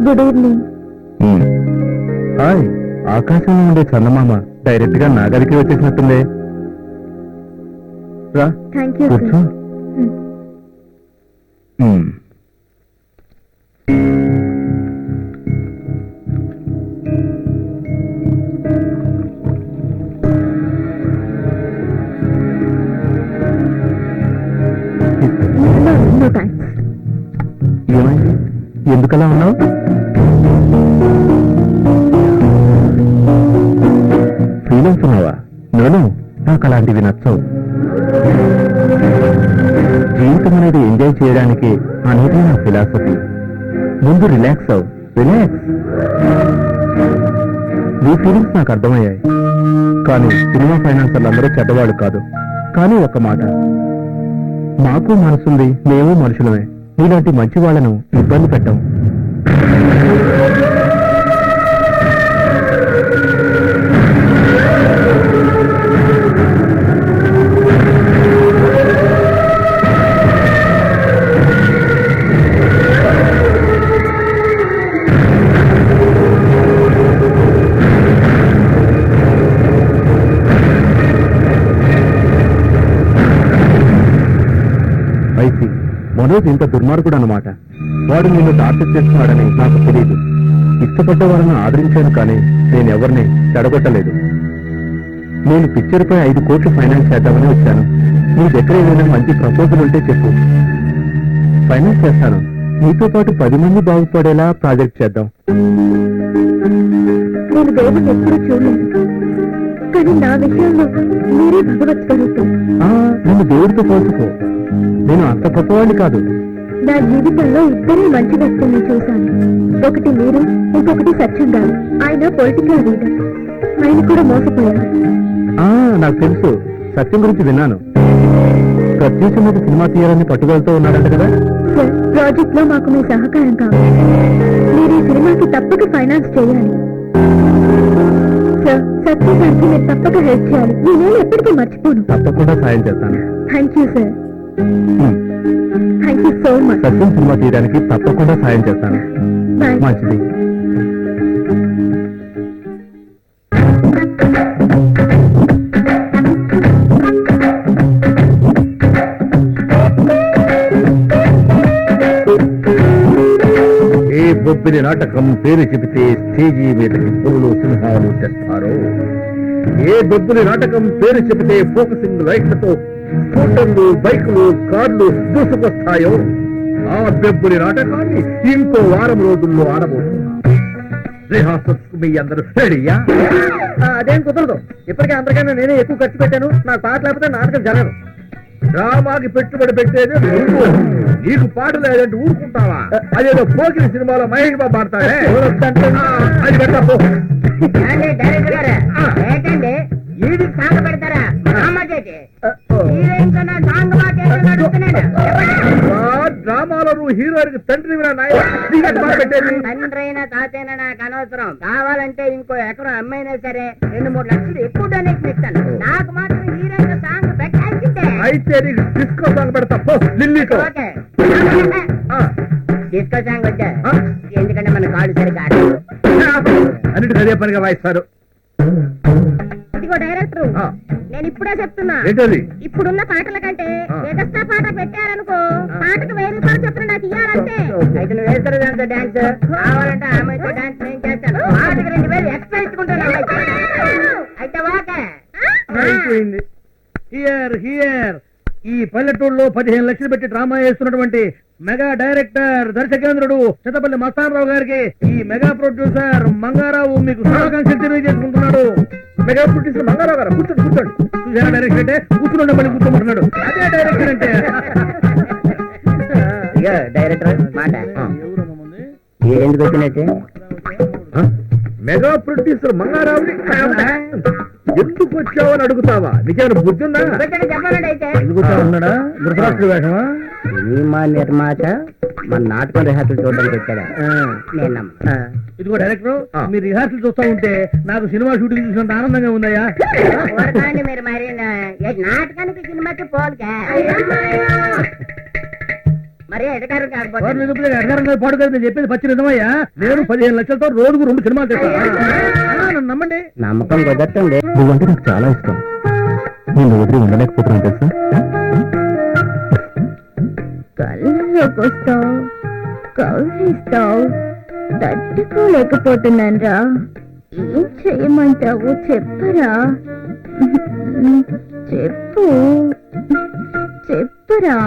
Good evening. Hi, ఆకాశంలో ఉండే చందమామ direct గా నా గదికి వచ్చేసినట్టుందే. రా థ్యాంక్ యూ కూర్చో. సార్. No thanks. ఏమైంది, ఎందుకలా ఉన్నావు? ఫీల్ అవుతున్నావా? నోను, నాకు అలాంటివి నచ్చవు. జీవితం అనేది ఎంజాయ్ చేయడానికి అనేది నా ఫిలాసఫీ. ముందు రిలాక్స్ అవు, రిలాక్స్. నీ ఫీలింగ్స్ నాకు అర్థమయ్యాయి, కానీ సినిమా ఫైనాన్సర్లు అందరూ చెడ్డవాడు కాదు. కానీ ఒక మాట, మాకు మనసుంది, మేము మనుషులమే. నీలాంటి మంచి వాళ్లను ఇబ్బంది పెట్టాం. ఐసి మనోజ్ ఇంత దుర్మార్గుడు అన్నమాట. వాడు నిన్ను టార్చర్ చేస్తున్నాడని నాకు తెలియదు. ఇష్టపడ్డ వారిని ఆదరించాను, కానీ నేనెవరిని చెడగొట్టలేదు. నేను పిక్చర్ పై 5 కోట్లు ఫైనాన్స్ చేద్దామని వచ్చాను. నీ దగ్గర ఏదైనా మంచి ప్రపోజల్ ఉంటే చెప్పు, ఫైనాన్స్ చేస్తాను. నీతో పాటు 10 మంది బాగుపడేలా ప్రాజెక్ట్ చేద్దాం. నేను దేవుడిని ఎప్పుడూ చూడలేదు, కానీ నా విషయంలో మీరే భగవత్ స్వరూపం. నన్ను దేవుడితో పోల్చుకో, నేను అంత గొప్పవాడిని కాదు. నా జీవితంలో ఇద్దరే మంచి వ్యక్తుల్ని చూశాను. ఒకటి మీరు, ఇంకొకటి సత్యం గారు. ఆయన పొలిటికల్ లీడర్. ఆయన కూడా మోసపోయారు. నాకు తెలుసు, సత్యం గురించి విన్నాను. ప్రత్యేక మీద సినిమా తీయాలని పట్టుదలతో ఉన్నాడంట కదా. సార్, ప్రాజెక్ట్ లో మాకు మీ సహకారం కావాలి. మీరు ఈ సినిమాకి తప్పక ఫైనాన్స్ చేయాలి. సార్, సత్యం గారికి మీరు తప్పక హెల్ప్ చేయాలి. నేనేం ఎప్పటికీ మర్చిపోను. తప్పకుండా సాయం చేస్తాను. Thank you sir. Thank you so much. Satyam cinema తీయడానికి తప్పకుండా సాయం చేస్తాను. బాయ్. మంచిది. ఏ బొబ్బిలి నాటకం పేరు చెబితే స్టేజీ మీదకి పురులు సింహాలు తెస్తారు. ఏ బొబ్బిలి నాటకం పేరు చెబితే ఫోకసింగ్ లైట్లతో స్కూటర్లు, బైకులు, కార్లు దూసుకొస్తాయో ఆ బెబ్బులి నాటకాన్ని ఇంకో వారం రోజుల్లో ఆడబోతున్నా. రిహార్సల్స్ మీ అందరూ రెడీయా? అదేం కుదరదు. ఇప్పటికే అందరికన్నా నేనే ఎక్కువ ఖర్చు పెట్టాను. నాకు పాట లేకపోతే నాటకం జరగదు. డ్రామాకి పెట్టుబడి పెట్టేది నువ్వు. నీకు పాట లేదంటే ఊరుకుంటావా? అదేదో పోకిరి సినిమాలో మహేష్ బాబు ఆడతాడే, అది పెట్టపో. ఈడికి సాంగ్ పెడతారా? డ్రామాలో నువ్వు హీరోయిన్ తండ్రి పెట్టేది. తండ్రైనా తాతైనా నాకు అనవసరం. కావాలంటే ఇంకో ఎకరం అమ్మైనా సరే 2-3 లక్షలు ఎక్కువ డొనేషన్ ఇస్తాను. నాకు మాత్రం హీరోయిన్ సాంగ్ పెట్టాల్సిందే. అయితే నీకు డిస్కో సాంగ్ పెడతా పో, లిల్లీతో. డిస్కో సాంగ్ వచ్చా, ఎందుకంటే మన కాళ్ళు సరిగా అన్నిటికీ అదే పనిగా వాయిస్తారు. ఇదిగో డైరెక్టర్, నేను ఇప్పుడే చెప్తున్నా, ఏంటది? ఇప్పుడున్న పాటల కంటే ఎగస్ట్రా పాట పెట్టారనుకో, పాటకు 1000 రూపాయలు చొప్పున నాకు ఇయ్యాలంటే. అయితే నువ్వు వేస్తారు దాంతో డాన్స్. కావాలంటే ఆమెతో డాన్స్ నేను చేస్తాను. పాటకు 2000 ఎక్స్ట్రా ఇచ్చుకుంటాను. అయితే ఓకే. అయిపోయింది. హియర్ హియర్ ఈ పల్లెటూరులో 15 లక్షలు పెట్టి డ్రామా వేస్తున్నటువంటి మెగా డైరెక్టర్, దర్శకేంద్రుడు చిత్తపల్లి మస్తానరావు గారికి ఈ మెగా ప్రొడ్యూసర్ మంగారావు మీకు శుభాకాంక్షలు తెలియజేసుకుంటున్నాడు. మెగా ప్రొడ్యూసర్ మంగారావు గారు కూర్చోండి, కూర్చోండి. చూసారా డైరెక్టర్ అంటే కూర్చుని మళ్ళీ కూర్చోమంటున్నాడు. అదే డైరెక్టర్ అంటే. డైరెక్టర్ మాట ఎందుకు వచ్చినట్టే మెగా ప్రొడ్యూసర్ మంగారావుని ఎందుకు వచ్చావని అడుగుతావా? నీకేమైనా బుద్ధి ఉందా? చెప్పాలండి. అయితే ఎందుకు వచ్చావన్నాడా? గుర్తురాష్ట్ర వేషమా? సినిమా నిర్మాత మన నాటకం రిహార్సల్ చూడడానికి వచ్చాడా? ఇదిగో డైరెక్టర్, మీరు రిహార్సల్ చూస్తా ఉంటే నాకు సినిమా షూటింగ్ చూసినంత ఆనందంగా ఉందయ్యా. మీరు మరి నాటకానికి సినిమాకి పోలిక. మరి ఎడగారు కాకపోతే పాడు కదా నేను చెప్పేది పచ్చి నిజమయ్యా. నేను 15 లక్షలతో రోజుకు 2 సినిమాలు తెస్తాను, నమ్మండి. నమ్మకం కుదరటండి. నువ్వంటే నాకు చాలా ఇష్టం. నేను వదిలి ఉండలేకపోతున్నాను తెలుసా. కళ్ళలోకి వస్తావు, కవ్విస్తావు, తట్టుకోలేకపోతున్నాను రా. ఏం చెయ్యమంటావు చెప్పరా? చెప్పు చెప్పురా.